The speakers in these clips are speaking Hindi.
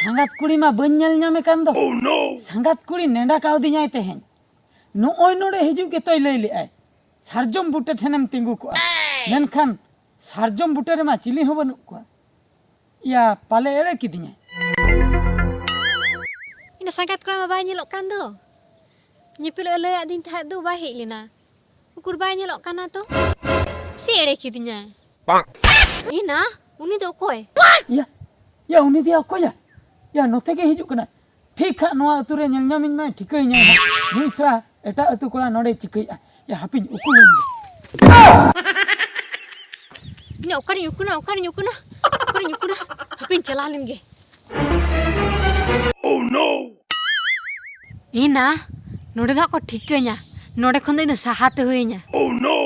संगात कुड़ी मा बन नेल नामे कान दो संगात कुड़ी नेडा कावदियाय तेहें नोय नोडे हिजु के तोय लई ले आय सारजम बुटे ठेनेम तिंगु को मेनखान सारजम बुटे रे मा चिली हो बनु को या पाले एड़े किदिया ina संगात कुड़ा मा बाय नेलोक कान दो nyepil ele adin था दो बाय हेज लेना उकुर बाय नेलोक काना तो से एड़े किदिया ina उनी दो कोय या उनी दिया कोया या नोते के हिजु कना ठीक है नोआ अतु रे नेल नामिन मा ठिकई nya नुइसा एटा अतु कोला नोडे चिकई या हापिन उकुलन ina okari ukuna hapin chalalin ge oh no ina नोडे दा को ठिकइया नोडे खन दे साहाते होइया oh no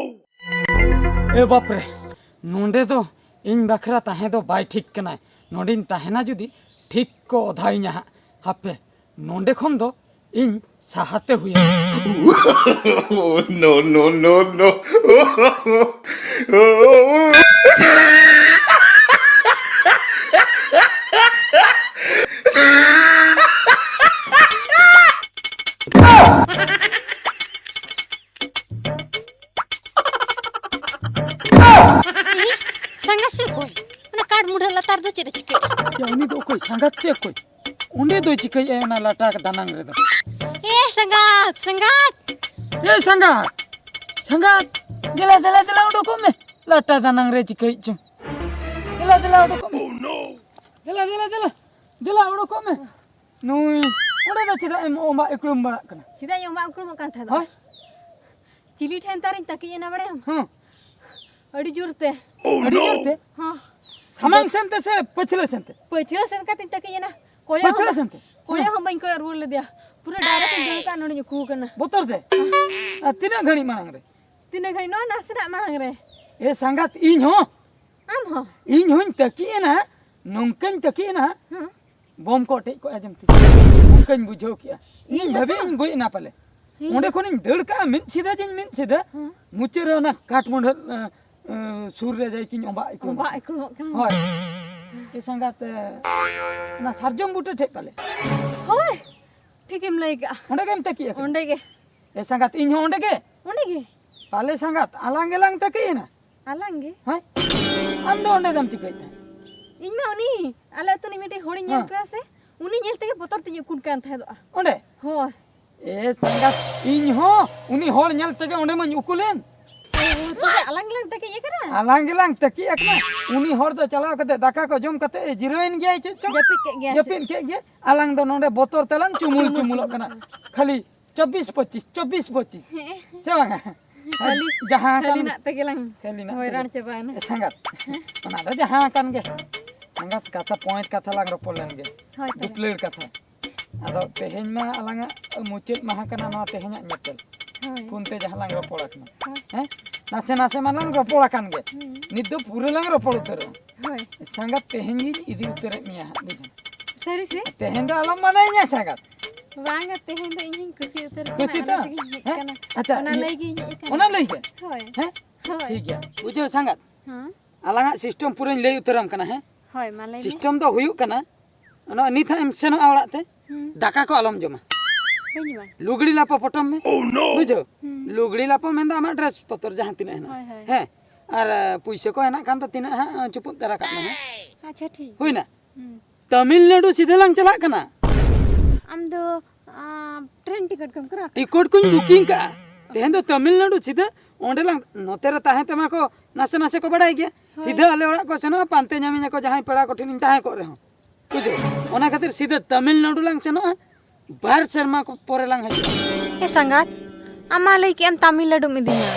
ए बाप रे नोडे तो इन बखरा ताहे तो बाय ठीक कना नोडिन ताहेना जुदी ठीक को अधाइया हापे नोडे खन दो इन साहाते हुई no no no no संगत से कोई ना काट मुढ़ा लतार दो चेरे चिके या उनी दो कोई संगत से कोई उंडे दो चिके ए ना लटा का दानंग रे दो ए संगत दिला उडो को में लटा दानंग रे चिके च दिला उडो को oh no दिला उडो को में नुई उडे दो चिदा एम ओमा एकलुम बड़ा कना सीधा यो मा उकुर मकान था दो चिली ठेन तारिन तकिए ना बड़े हम हां अड़ी जोरते हां सामान सेंते से पछले सेंते का तिन तकिए ना कोया पछले सेंते कोया हम बइन को रूल ले दिया पूरा डायरेक्ट दे का नोनी कू करना बोतर दे तीना घणी मांग रे तीना घणी नो नासरा मांग रे ए संगात इन हो आम हो इन होइन तकिए ना नोंकन तकिए ना बम को टे को आजमती नोंकन बुझो किया इन भबे इन गोई ना पाले ओंडे कोन इन दड़ का मिन सीधा मुचे रे ना काट मुंड सुर रे जाई किन ओबा इको होय ए संगात ना सरजम बुटे ठे पाले होय ठीक एम लई का ओंडे केम तकिए ओंडे के ए संगात इन हो ओंडे के पाले संगात आलांग तकिए ना आलांगे होय आम दो ओंडे दम चिकई इन में उनी आले तो नि मिटे होड़ी नेल का से उनी नेलते के बोतर तिन कुन कान था दो ओंडे होय ए संगात इन हो उनी होड़ नेलते के ओंडे मन उकुलेन तो आलांग तके ये करा आलांग तकी एकना उनी होड़ दो चलाव कते दाका को जम कते जिरोइन गया चे जपिन के गया आलांग दो नोडे बोतर तलांग चुमुल कना खाली 24-25 सेवांगा खाली जहां खाली ना तकेलांग खाली ना होयरान चबाना संगात ओना दो जहां कान गे संगात कथा पॉइंट कथा लांग रोपोलन गे दुप्लेर कथा आदो तेहेन मा आलांगा मुचेत महा कना मा तेहेन नेटल पुनते जहां लांग रोपोड़ा कना हैं नासे मानलांग रोपोड़ा कान गे नित दो पूरे लांग रोपोड़ उतर संगात तेहेन गी इदी उतर मिया बुझन सरी से तेहेन दो आलम मनाइया संगात वांगा तेहेन दो इनिन खुशी उतर खुशी तो अच्छा ओना लई गे ओना लई गे होय हैं ठीक है बुझो संगात हां आलांगा सिस्टम पूरे लई उतरम कना है होय माले सिस्टम दो हुयु कना ओना निथा एम सेनो आवड़ाते दाका को आलम जमा लुगड़ी लापा पटम में बुझो लुगड़ी लापा में दा ड्रेस पतर जहां तिना है हैं और पैसे को है ना कान तो तिना हां चुपुत दरा का है अच्छा ठीक होइना तमिलनाडु सीधे लांग चला कना आम दो ट्रेन टिकट कम करा टिकट को बुकिंग का तेहन दो तमिलनाडु सीधे ओंडे लांग नोतेरे ताहे तमा को नासे को बड़ाई गया सीधे आले ओड़ा को सेनो पांते जामिना को जहां पेड़ा को ठिन ताहे को रे हो बुझो ओना खातिर सीधे तमिलनाडु लांग सेनो बाहर शर्मा को पोरे लांग हजू ए संगात आमा लई के एम तमिलनाडु में दिना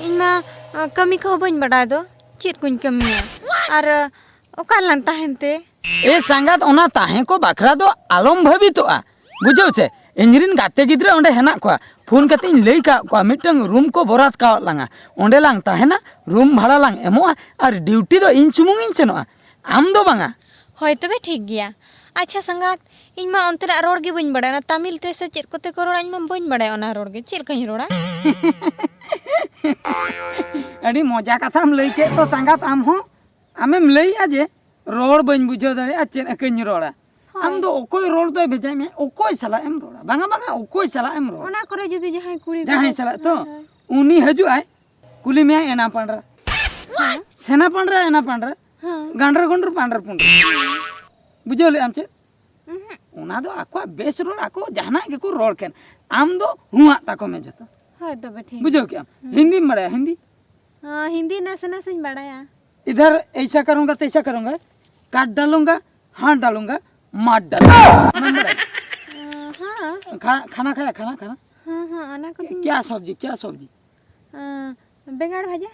इनमा कमी को बन बड़ा दो चेत कुन कमिया और ओका लांग ताहेनते ए संगात ओना ताहे को बाखरा दो आलम भाबी तो आ बुझो छे इंजरिन गाते गिद्रे ओंडे हेना को फोन कते लई का को मिटंग रूम को बरात का लांगा ओंडे लांग ताहेना रूम भाड़ा लांग एमोआ और ड्यूटी दो इन सुमुंग इन सेनोआ आम दो बांगा होय तबे ठीक गया अच्छा संगात इन मा अंतरा रोड गे बइन बड़ा ना तमिल ते से चेत कोते को रोड़ा इन मा बइन बड़ा ओना रोड गे चेल कहीं रोड़ा अड़ी मजा कथाम लई के तो संगात आम हो आमेम लई आजे रोड बइन बुझो दरे आ चेन अकኝ रोड़ा आम दो ओकोय रोड दो भेजाय में ओकोय सला एम रोड़ा बांगा बांगा ओकोय सला एम रोड़ा ओना करे जदी जहां कुड़ी जहां सला तो उनी हजू आय कुली में एना पांडरा सेना पांडरा एना पांडरा गांडर गुंडर पांडर पुंडर बुझो ले आम चे ओना दो आको बेस रोड आको जहाना के को रोड केन आम दो हुआ ताको में जतो होय तबे ठीक बुझो क्या हिंदी में बड़ा हिंदी हां हिंदी ना से बड़ाया इधर ऐसा करूंगा तैसा करूंगा काट डालूंगा हाथ डालूंगा मार डालूंगा हां खाना खाया खाना खाना हां आना को क्या सब्जी बेंगाड़ भाजा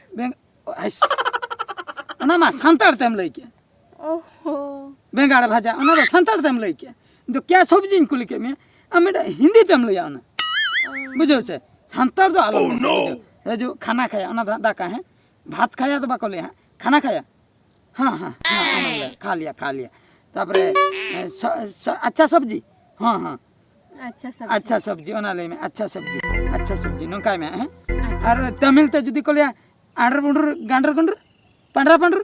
ओना मा संतार तेम लई के ओहो बेंगाड़ भाजा ओना दो संतार तेम लई के तो क्या सब्जी इन कुली के में अमेडा हिंदी तेम लई आना बुझो से संतार दो आलो बुझो ये जो खाना खाया ओना दाका है भात खाया तो बाको ले हां खाना खाया हाँ हाँ हाँ खा लिया तापरे अच्छा सब्जी हाँ हाँ अच्छा सब्जी ओना ले में अच्छा सब्जी नोका में है और तमिल ते जुदी को लिया आडर बुंडर गांडर गुंडर पांडरा पांडर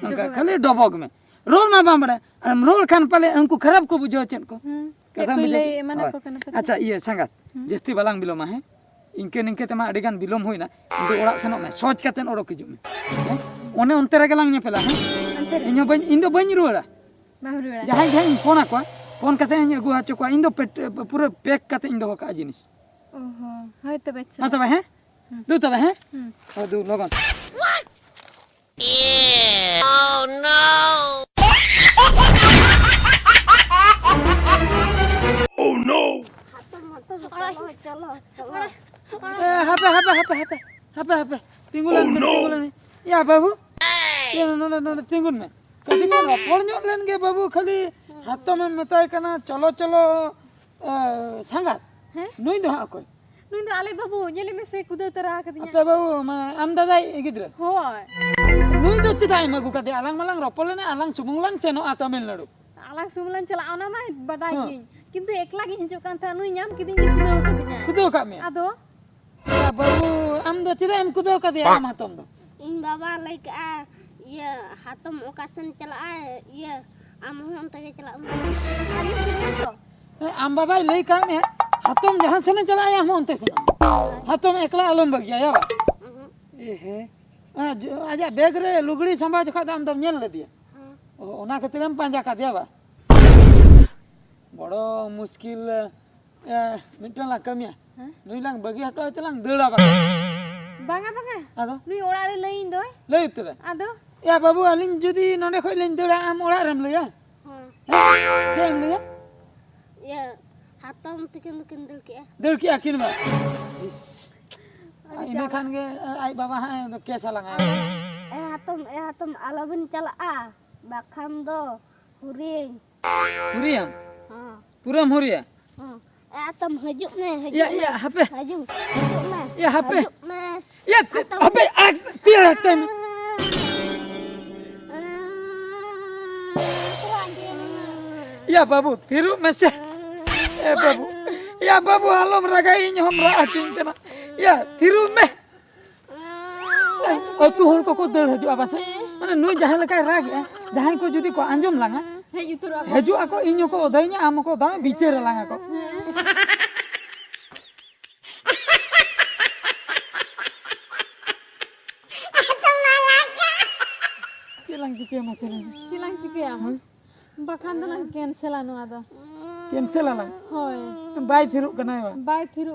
नोका खाली डबोग में रोल मा बामड़ा रोल खान पले उनको खराब को बुझो चेन को कथा बुझो अच्छा ये संगात जस्ती बालांग बिलोमा है इनके निंके तमा अडिगान बिलोम होइना इनदो ओड़ा सेनो में सोच कातेन ओडो किजु में ओने ओनते रे गलांग नेपेला है इनो बन इंदो बन रुड़ा जहां जहां फोन काते इन अगु हाचो को इंदो पूरा पैक काते इंदो का जिनिस ओहो होय तबे हां तबे है दो तबे है और दो लगन oh no oh no hape tinggulan ya babu ya no tinggun me kadi me rapor nyok len ge babu khali hato me metai kana cholo sangat nui do ha koy nui do ale babu nyeli me se kudo tara kadinya ape babu ma am dadai gidra hoy nui do chidai magu kadi alang malang rapor len alang sumunglan seno Tamil Nadu alang sumunglan chala ona ma badai gi किंतु एकला गे हिजु कान था नुई ᱧᱟᱢ किदिन कुदो का में आदो या बाबू आम दो चिदा एम कुदो का दिया आम हातम दो इन बाबा लाइक आ ये हातम ओकासन चला आ ये आम हम तके चला आम बाबा लई का में हातम जहां से न चला आम होंते से हातम एकला आलम बगिया या बा ए हे आजा बैग रे लुगड़ी संभाज खा दाम दम नेल ले दिया ओना खातिर हम पांजा का दिया बा बड़ो मुश्किल मिटन ला कमिया नुई लांग बगी हटो तलांग देड़ा बांगा आदो नुई ओड़ा रे लईन दोय लई उतरे आदो या बाबू अलिन जुदी नोडे खय लेन देड़ा आम ओड़ा रम लया हां जेम लया ये हातम तिकन दल के आखिर में इस इने खान के आई बाबा हां तो कैसा लगा ए हातम आलाबन चला आ बाखाम दो हुरियम हां पूरा मोरिया आतम हजू में या हपे हजू में या हपे में या हपे आग तीर रखते में या बाबू फिर में से ए बाबू या बाबू आलम रगाई इन हमरा अचिन तना या फिर में ओ तू हन को दड़ हजू आबा से माने नुई जहां लका राग जहां को जुदी को अंजम लांगा हेजु ako inyo ko odainya am ko dame bicara lang ako cilang cike ya bakan do nang cancel anu ado cancel lang hoy bai thiruk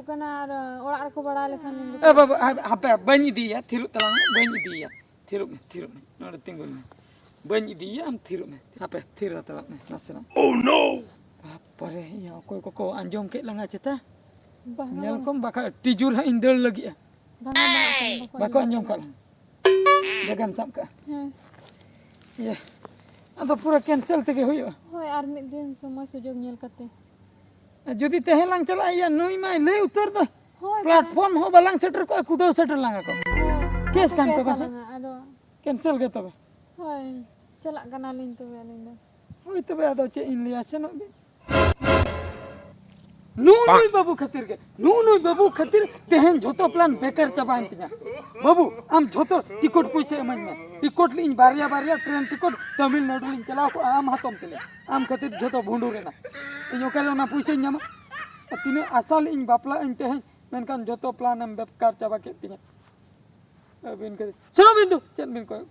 kana ar orak reko bada lekhan baba apa bani dia thiruk talang bani dia thiruk node tinggun बन दिया हम थिर में apa थिर तला में नासना oh no apa re ya koy ko anjom ke langa ceta nyel kom baka tijur ha indel lagi ya baka anjom ka dagan sam ka ya अदो पूरा कैंसिल तेगे हुयो होय आर मिद दिन समय सुजोग नेल कते जुदी तेहे लांग चला या नुई मा ले उतर दो होय प्लेटफॉर्म हो बालांग सेटर को कुदो सेटर लांगा को केस कान को बस आदो कैंसिल गे तबे होय चला कना लिन तो लिन दो होय तबे अदो चे इन लिया चनो बे नुई बाबू खातिर के नुई बाबू खातिर तेहन झोतो प्लान बेकार चबाइन तिया बाबू आम झोतो टिकट पैसे एमन में टिकट लिन बारिया बारिया ट्रेन टिकट तमिलनाडु लिन चलाओ को आम हातम तेले आम खातिर झोतो भुंडू रेना इन ओकारे ना पैसे न्यामा तिने आसाल इन बापला इन तेहन मेनकान झोतो प्लान एम बेकार चबा के तिया अबिन के सुनो बिंदु चल बिन को